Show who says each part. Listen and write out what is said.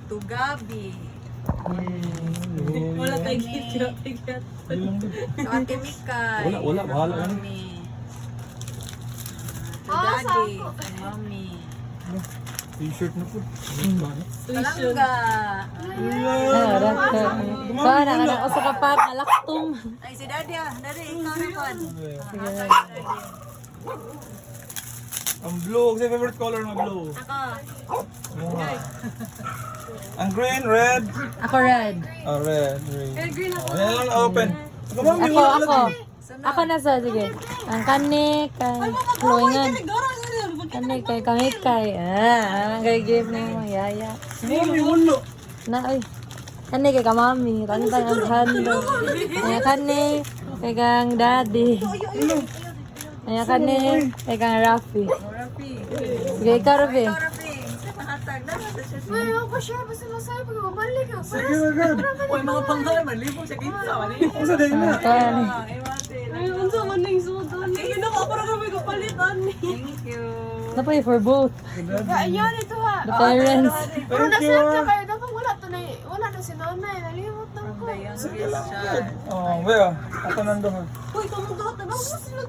Speaker 1: to Gabi.
Speaker 2: Wala tayo gift.
Speaker 1: To Ate Mikay.
Speaker 3: Wala, bahala ka na.
Speaker 1: Mami. To Daddy. To Mami.
Speaker 3: T-shirt na po.
Speaker 1: Palangga.
Speaker 4: Harap ka. Para ka na usa ka pa kalaktom.
Speaker 1: Ay, si Daddy ah. Daddy, ikaw naman.
Speaker 3: Ang blue, kasi favorite color na blue.
Speaker 1: Ako.
Speaker 3: Ang green, red.
Speaker 4: Ako red.
Speaker 3: Oh, red.
Speaker 2: Green ako.
Speaker 3: Ayan lang, open.
Speaker 4: Ako. Ako na sa, sige. Ang kanik, kay Chloingan. Kanik, kay Kamikay. Ang kay gift na yung yaya.
Speaker 3: Mami, ulo.
Speaker 4: Na, uy. Kanik, kay Kamami. Rantay ang hando. Kaya kanik, kay kang daddy. Kaya kanik, kay kang Rafi.
Speaker 1: Rafi.
Speaker 4: Sige, ikaw, Rafi.
Speaker 1: Ikaw, Rafi. Mahatag na.
Speaker 2: Ay, ako pa siya. Basta masaya pag mabalik ako.
Speaker 3: Sige na, good.
Speaker 1: Uy, mga pangkalan, malibog sa kinsa.
Speaker 3: Ako sa day na.
Speaker 4: Kaya ni.
Speaker 2: Ay, unsa man ning sudan. Ay, nakapara kami kapalitan ni.
Speaker 1: Thank you.
Speaker 4: Napay for both.
Speaker 2: Ayan ito ha.
Speaker 4: The parents.
Speaker 2: Pero nasaan ka kayo? Dapat wala na si nanay. Nalimot na ko.
Speaker 1: Sige lang.
Speaker 3: Oh, well, ako nandun.
Speaker 2: Uy, kamugat na. Sila